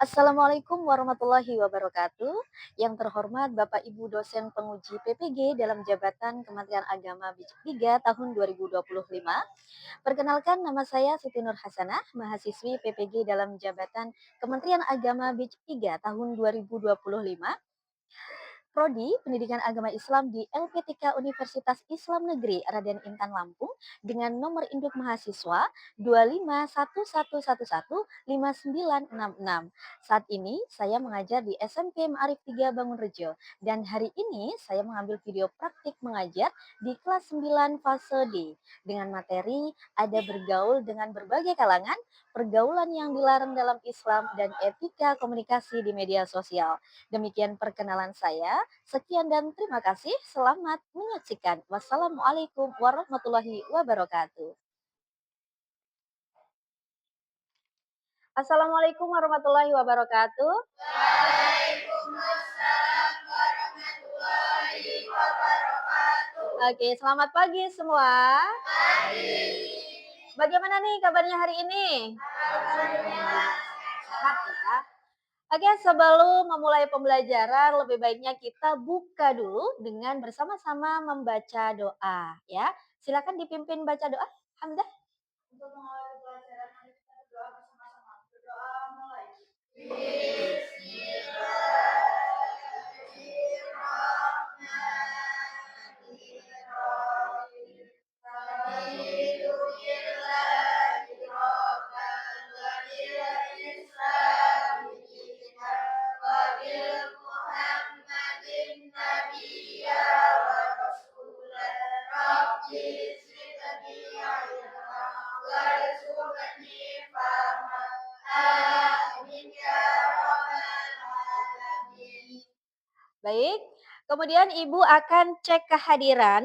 Assalamualaikum warahmatullahi wabarakatuh. Yang terhormat Bapak Ibu dosen penguji PPG dalam jabatan Kementerian Agama Bijak 3 tahun 2025. Perkenalkan nama saya Siti Nur Hasanah, mahasiswi PPG dalam jabatan Kementerian Agama Bijak 3 tahun 2025. Prodi Pendidikan Agama Islam di LPTK Universitas Islam Negeri Raden Intan Lampung dengan nomor induk mahasiswa 251115966. Saat ini saya mengajar di SMP Ma'arif 3 Bangunrejo dan hari ini saya mengambil video praktik mengajar di kelas 9 fase D dengan materi ada bergaul dengan berbagai kalangan, pergaulan yang dilarang dalam Islam dan etika komunikasi di media sosial. Demikian perkenalan saya. Sekian dan terima kasih. Selamat menyaksikan. Wassalamualaikum warahmatullahi wabarakatuh. Assalamualaikum warahmatullahi wabarakatuh. Oke, selamat pagi semua. Bagaimana nih kabarnya hari ini? Sehat ya. Oke, sebelum memulai pembelajaran, lebih baiknya kita buka dulu dengan bersama-sama membaca doa, ya. Silakan dipimpin baca doa, Hamdah. Untuk mengawali pelajaran, mari kita berdoa bersama-sama. Berdoa mulai. Baik, kemudian Ibu akan cek kehadiran.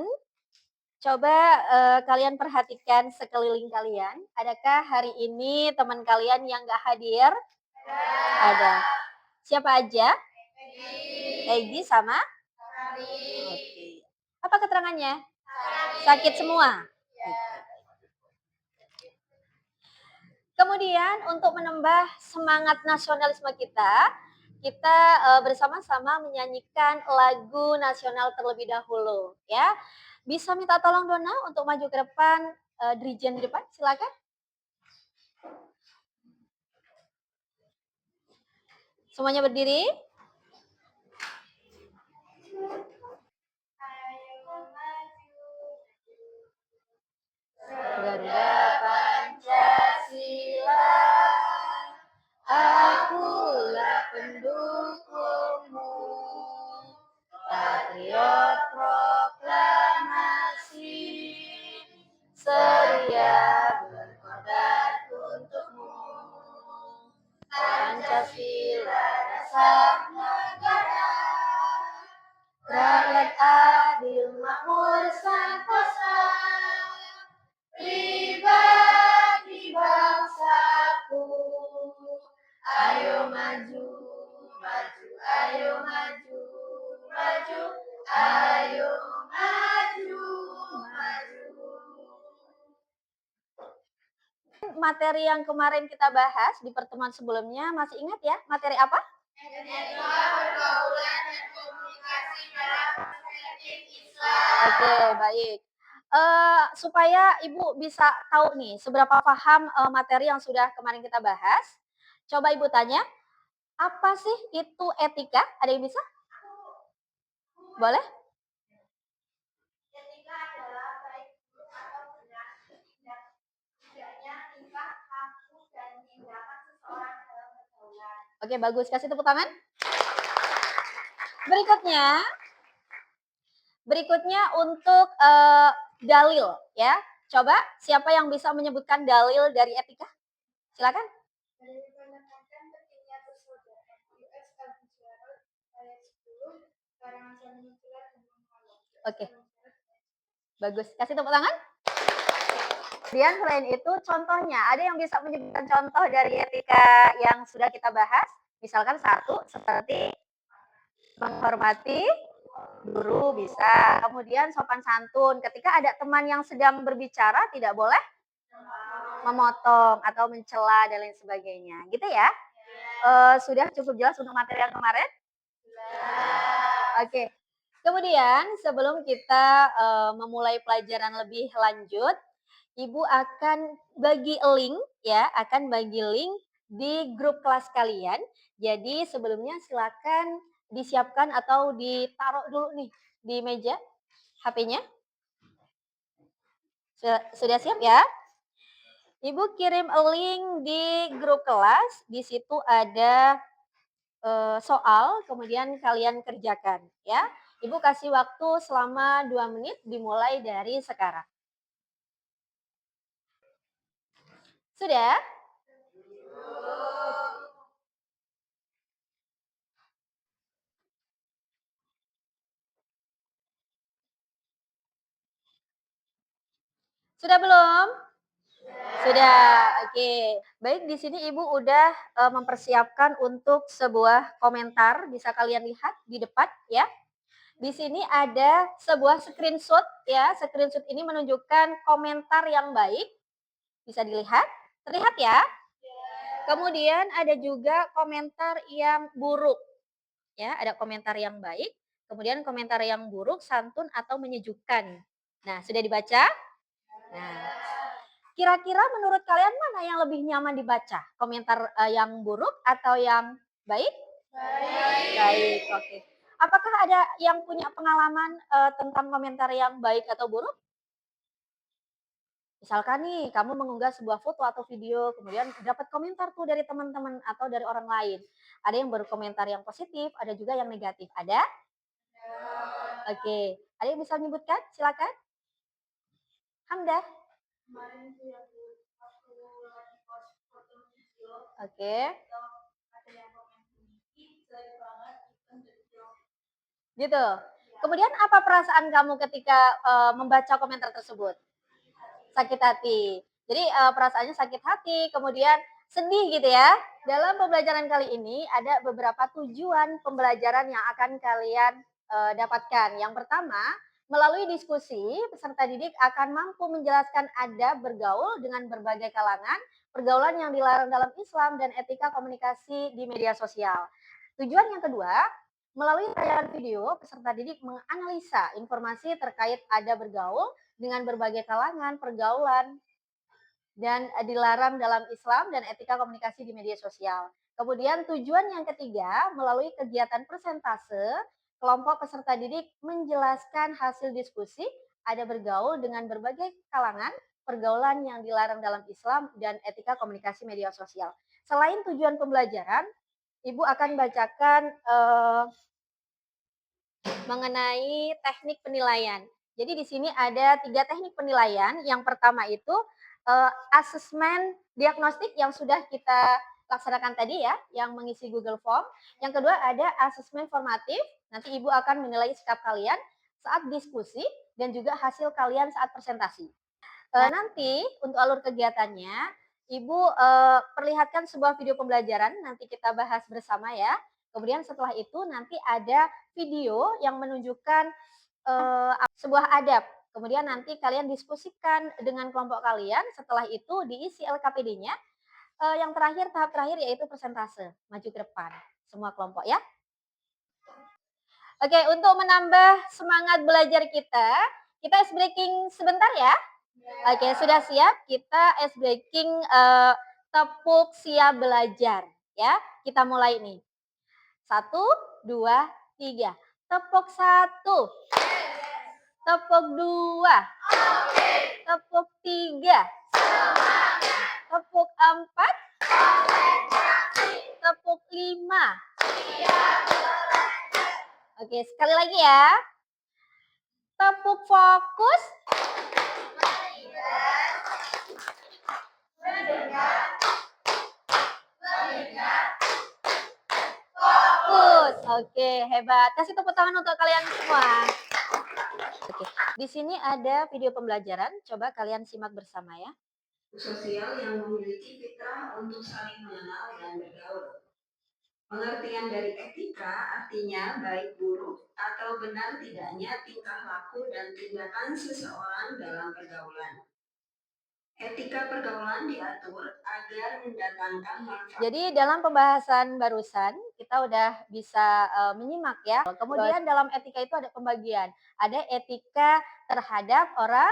Coba kalian perhatikan sekeliling kalian. Adakah hari ini teman kalian yang nggak hadir? Ada. Siapa aja? Egi sama? Oke. Apa keterangannya? Sakit semua. Kemudian untuk menambah semangat nasionalisme kita bersama-sama menyanyikan lagu nasional terlebih dahulu, ya. Bisa minta tolong Dona untuk maju ke depan, Dirijen di depan, silakan. Semuanya berdiri. Garuda Pancasila, akulah pendukungmu, patriot proklamasi, sedia berkorban untukmu. Pancasila dasar negara, rakyat adil makmur sentosa, pribadi bangsaku. Ayo maju, maju, ayo maju, maju, ayo maju, maju. Materi yang kemarin kita bahas di pertemuan sebelumnya, masih ingat ya? Materi apa? Pergaulan dan komunikasi dalam perspektif Islam. Oke, baik. Supaya Ibu bisa tahu nih seberapa paham materi yang sudah kemarin kita bahas, coba Ibu tanya, apa sih itu etika? Ada yang bisa? Boleh? Etika adalah baik buruk atau benar, tidaknya tingkah, laku, dan tindakan seseorang dalam pergaulan. Oke, bagus. Kasih tepuk tangan. Berikutnya untuk dalil, ya. Coba siapa yang bisa menyebutkan dalil dari etika? Silakan. Oke. Bagus. Kasih tepuk tangan. Kemudian selain itu contohnya, ada yang bisa menyebutkan contoh dari etika yang sudah kita bahas? Misalkan satu, seperti menghormati guru bisa. Kemudian sopan santun. Ketika ada teman yang sedang berbicara, tidak boleh memotong atau mencela dan lain sebagainya. Gitu ya. Sudah cukup jelas untuk materi yang kemarin? Oke. Kemudian sebelum kita, memulai pelajaran lebih lanjut, Ibu akan bagi link ya, akan bagi link di grup kelas kalian. Jadi sebelumnya silakan disiapkan atau ditaruh dulu nih di meja HP-nya. Sudah siap ya? Ibu kirim link di grup kelas, di situ ada soal, kemudian kalian kerjakan ya. Ibu kasih waktu selama 2 menit dimulai dari sekarang. Sudah? Sudah belum? Sudah, oke. Baik, di sini Ibu udah, mempersiapkan untuk sebuah komentar, bisa kalian lihat di depan ya. Di sini ada sebuah screenshot ya, screenshot ini menunjukkan komentar yang baik, bisa dilihat, terlihat ya? Kemudian ada juga komentar yang buruk ya, ada komentar yang baik, kemudian komentar yang buruk, santun atau menyejukkan. Nah, sudah dibaca? Nah, kira-kira menurut kalian mana yang lebih nyaman dibaca? Komentar, yang buruk atau yang baik? Baik. Baik, oke. Apakah ada yang punya pengalaman, tentang komentar yang baik atau buruk? Misalkan nih, kamu mengunggah sebuah foto atau video, kemudian dapat komentar tuh dari teman-teman atau dari orang lain. Ada yang berkomentar yang positif, ada juga yang negatif. Ada? Oke. Ada yang bisa menyebutkan? Silakan. Hamdah. Oke. Gitu. Kemudian apa perasaan kamu ketika membaca komentar tersebut? Sakit hati. Jadi perasaannya sakit hati, kemudian sedih gitu ya. Dalam pembelajaran kali ini ada beberapa tujuan pembelajaran yang akan kalian dapatkan. Yang pertama, melalui diskusi, peserta didik akan mampu menjelaskan adab bergaul dengan berbagai kalangan, pergaulan yang dilarang dalam Islam, dan etika komunikasi di media sosial. Tujuan yang kedua, melalui tayangan video, peserta didik menganalisa informasi terkait adab bergaul dengan berbagai kalangan, pergaulan, dan dilarang dalam Islam dan etika komunikasi di media sosial. Kemudian tujuan yang ketiga, melalui kegiatan persentase, kelompok peserta didik menjelaskan hasil diskusi, ada bergaul dengan berbagai kalangan, pergaulan yang dilarang dalam Islam, dan etika komunikasi media sosial. Selain tujuan pembelajaran, Ibu akan bacakan mengenai teknik penilaian. Jadi di sini ada 3 teknik penilaian. Yang pertama itu, asesmen diagnostik yang sudah kita laksanakan tadi ya, yang mengisi Google Form. Yang kedua ada asesmen formatif, nanti Ibu akan menilai sikap kalian saat diskusi dan juga hasil kalian saat presentasi. Nanti untuk alur kegiatannya, Ibu, perlihatkan sebuah video pembelajaran, nanti kita bahas bersama ya. Kemudian setelah itu nanti ada video yang menunjukkan, sebuah adab. Kemudian nanti kalian diskusikan dengan kelompok kalian, setelah itu diisi LKPD-nya, yang terakhir, tahap terakhir yaitu persentase, maju ke depan, semua kelompok ya. Oke, untuk menambah semangat belajar kita ice breaking sebentar ya. Oke, sudah siap? Kita ice breaking tepuk siap belajar ya. Kita mulai nih. 1, 2, 3. Tepuk 1. Tepuk 2. Tepuk 3. Tepuk 4. Tepuk 5. Oke, sekali lagi ya. Tepuk fokus. Fokus. Oke, hebat. Kasih tepuk tangan untuk kalian semua. Oke, di sini ada video pembelajaran. Coba kalian simak bersama ya. Sosial yang memiliki fitrah untuk saling mengenal dan bergaul. Pengertian dari etika artinya baik buruk atau benar tidaknya tingkah laku dan tindakan seseorang dalam pergaulan. Etika pergaulan diatur agar mendatangkan manfaat. Jadi dalam pembahasan barusan kita udah bisa menyimak ya. Kemudian dalam etika itu ada pembagian. Ada etika terhadap orang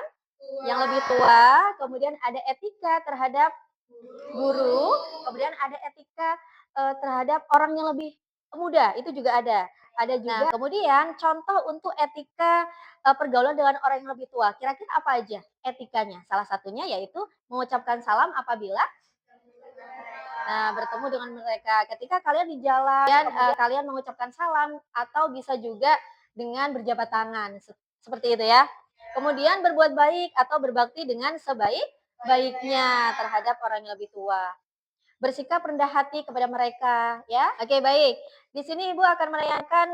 yang lebih tua, kemudian ada etika terhadap guru, kemudian ada etika terhadap orang yang lebih muda, itu juga ada. Ada juga. Nah, kemudian contoh untuk etika pergaulan dengan orang yang lebih tua. Kira-kira apa aja etikanya? Salah satunya yaitu mengucapkan salam apabila bertemu dengan mereka. Ketika kalian di jalan, kalian mengucapkan salam atau bisa juga dengan berjabat tangan. Seperti itu ya. Kemudian berbuat baik atau berbakti dengan sebaik-baiknya terhadap orang yang lebih tua. Bersikap rendah hati kepada mereka ya. Oke, baik. Di sini Ibu akan menayangkan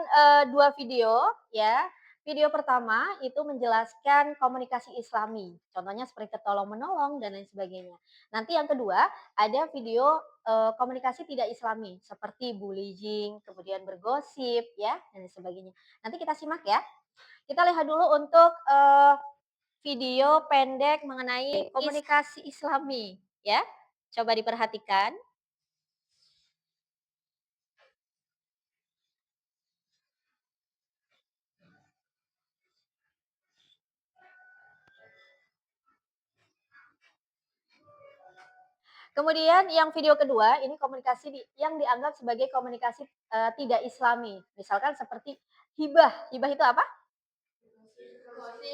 dua video ya. Video pertama itu menjelaskan komunikasi Islami. Contohnya seperti tolong menolong dan lain sebagainya. Nanti yang kedua ada video komunikasi tidak Islami seperti bullying, kemudian bergosip ya dan lain sebagainya. Nanti kita simak ya. Kita lihat dulu untuk video pendek mengenai komunikasi Islami ya. Coba diperhatikan. Kemudian yang video kedua, ini komunikasi yang dianggap sebagai komunikasi tidak Islami. Misalkan seperti hibah. Hibah itu apa?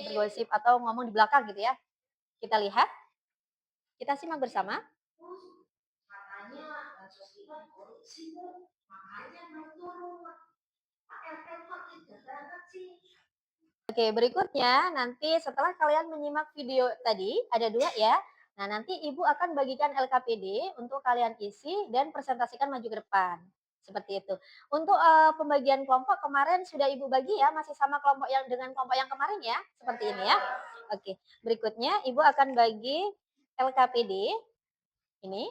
Bergosip atau ngomong di belakang gitu ya. Kita lihat, kita simak bersama. Oke, berikutnya nanti setelah kalian menyimak video tadi, ada dua ya. Nah, nanti Ibu akan bagikan LKPD untuk kalian isi dan presentasikan maju ke depan. Seperti itu. Untuk pembagian kelompok kemarin sudah Ibu bagi ya, masih sama kelompok yang dengan kelompok yang kemarin ya. Seperti ini ya. Oke, berikutnya Ibu akan bagi LKPD ini.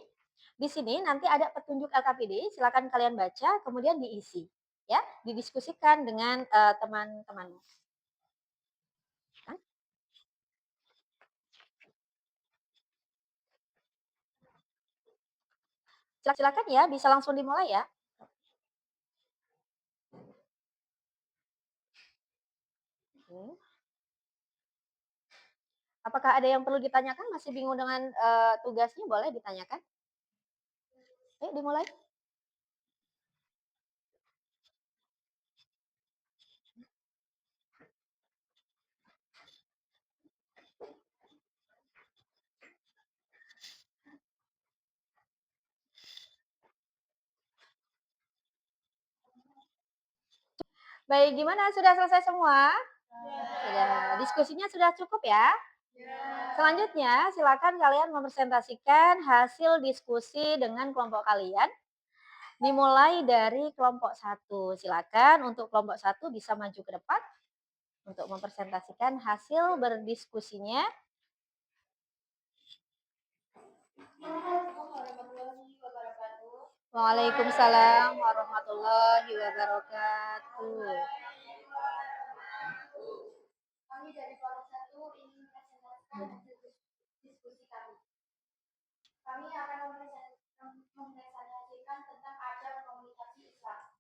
Di sini nanti ada petunjuk LKPD, silakan kalian baca, kemudian diisi. Ya, didiskusikan dengan teman-teman. Silakan ya, bisa langsung dimulai ya. Apakah ada yang perlu ditanyakan? Masih bingung dengan tugasnya? Boleh ditanyakan. Ayo dimulai. Baik, gimana? Sudah selesai semua? Sudah. Diskusinya sudah cukup ya? Selanjutnya, silakan kalian mempresentasikan hasil diskusi dengan kelompok kalian. Dimulai dari kelompok 1. Silakan untuk kelompok 1 bisa maju ke depan untuk mempresentasikan hasil berdiskusinya. Waalaikumsalam warahmatullahi wabarakatuh. Kami dari kelompok 1 ingin mempresentasikan hasil diskusi kami. Kami akan mempresentasikan tentang adab komunikasi Islam.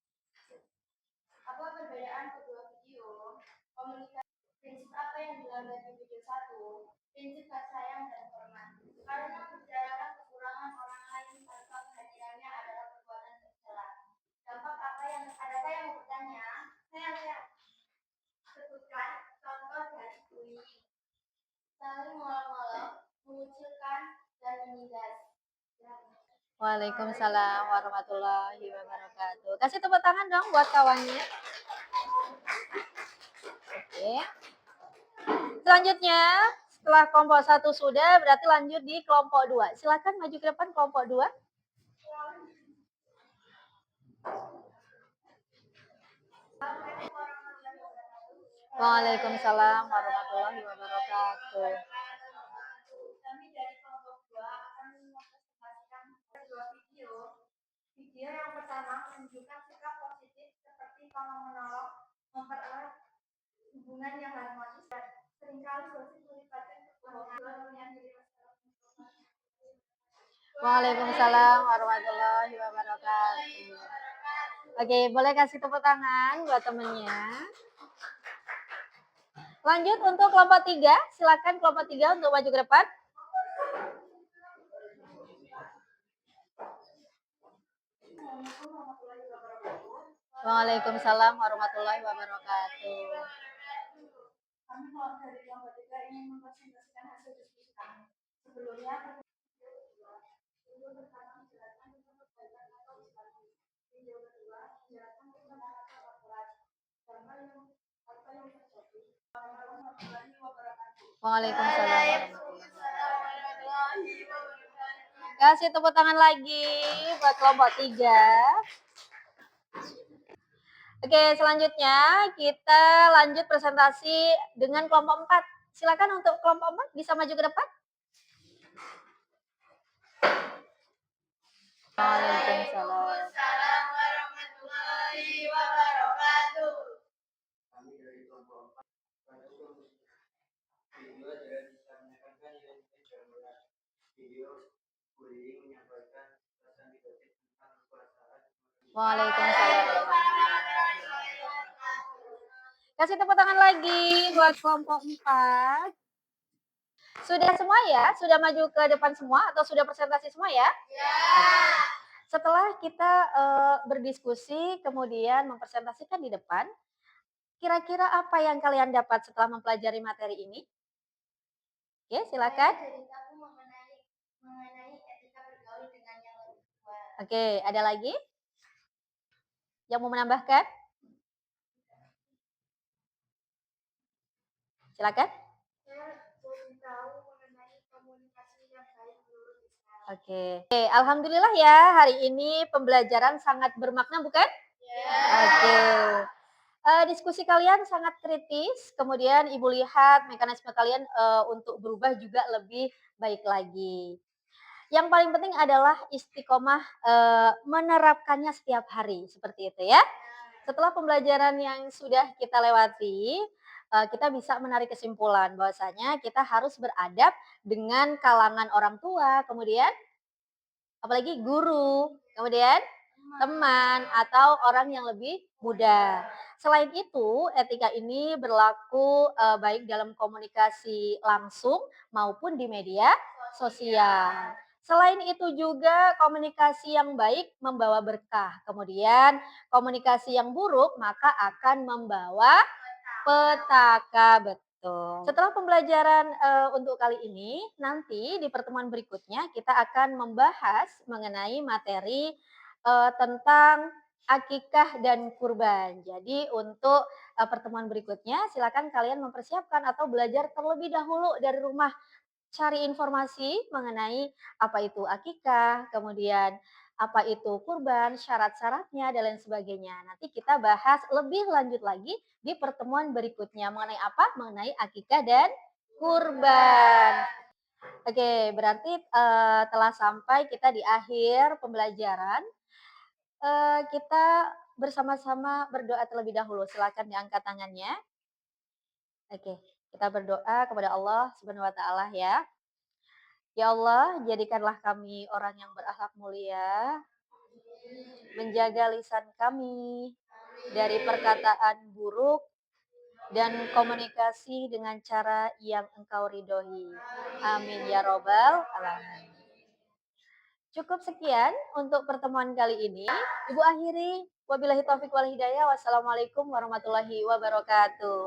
Apa perbedaan kedua video? Komunikasi prinsip apa yang dilanggar di video 1? Prinsip kasih sayang dan hormat. Karena perjalanan kekurangan orang lain tanpa kehadirannya adalah perbuatan tercela. Dampak apa yang adakah yang bertanya? Saya sebutkan contoh dari bullying. Saling mengolok-olok, mengucilkan, dan menindas. Waalaikumsalam warahmatullahi wabarakatuh. Kasih tepuk tangan dong buat kawannya. Oke. Selanjutnya, setelah kelompok 1 sudah, berarti lanjut di kelompok 2. Silakan maju ke depan kelompok 2. Waalaikumsalam warahmatullahi wabarakatuh. Kami dari kelompok 2 akan mempresentasikan dua video. Video yang pertama menunjukkan sikap positif seperti tolong menolong, mempererat hubungan yang harmonis dan seringkali gosip melibatkan keluarga yang Waalaikumsalam warahmatullahi wabarakatuh. Oke, boleh kasih tepuk tangan buat temennya. Lanjut untuk kelompok 3, silakan kelompok 3 untuk maju ke depan. Waalaikumsalam warahmatullahi wabarakatuh. Waalaikumsalam warahmatullahi wabarakatuh. Kasih tepuk tangan lagi buat kelompok 3. Oke, selanjutnya kita lanjut presentasi dengan kelompok 4. Silakan untuk kelompok 4 bisa maju ke depan. Waalaikumsalam warahmatullahi wabarakatuh. Kami dari kelompok 4 video adalah bisa menekankan nilai-nilai video bullying menyampaikan pesan negatif tentang kekuasaan. Waalaikumsalam. Kasih tepuk tangan lagi buat kelompok 4. Sudah semua ya? Sudah maju ke depan semua atau sudah presentasi semua ya? Ya. Setelah kita berdiskusi kemudian mempresentasikan di depan, kira-kira apa yang kalian dapat setelah mempelajari materi ini? Oke, silakan. Mengenai etika bergaul dengan yang lebih tua. Oke, ada lagi? Yang mau menambahkan? Silakan. Oke. Alhamdulillah ya, hari ini pembelajaran sangat bermakna bukan? Ya. Oke. Diskusi kalian sangat kritis, kemudian Ibu lihat mekanisme kalian untuk berubah juga lebih baik lagi. Yang paling penting adalah istiqomah menerapkannya setiap hari, seperti itu ya. Setelah pembelajaran yang sudah kita lewati, kita bisa menarik kesimpulan bahwasanya kita harus beradab dengan kalangan orang tua, kemudian apalagi guru, kemudian teman atau orang yang lebih muda. Selain itu, etika ini berlaku baik dalam komunikasi langsung maupun di media sosial. Selain itu juga komunikasi yang baik membawa berkah. Kemudian komunikasi yang buruk maka akan membawa petaka, betul. Setelah pembelajaran untuk kali ini, nanti di pertemuan berikutnya kita akan membahas mengenai materi tentang akikah dan kurban. Jadi untuk pertemuan berikutnya silakan kalian mempersiapkan atau belajar terlebih dahulu dari rumah. Cari informasi mengenai apa itu akikah, kemudian apa itu kurban, syarat-syaratnya, dan lain sebagainya. Nanti kita bahas lebih lanjut lagi di pertemuan berikutnya. Mengenai apa? Mengenai akikah dan kurban. Oke, berarti telah sampai kita di akhir pembelajaran. Kita bersama-sama berdoa terlebih dahulu. Silakan diangkat tangannya. Oke, kita berdoa kepada Allah Subhanahu wa taala ya. Ya Allah, jadikanlah kami orang yang berakhlak mulia, menjaga lisan kami dari perkataan buruk dan komunikasi dengan cara yang Engkau ridhoi. Amin ya robbal alamin. Cukup sekian untuk pertemuan kali ini. Ibu akhiri, wabillahi taufiq wal hidayah. Wassalamualaikum warahmatullahi wabarakatuh.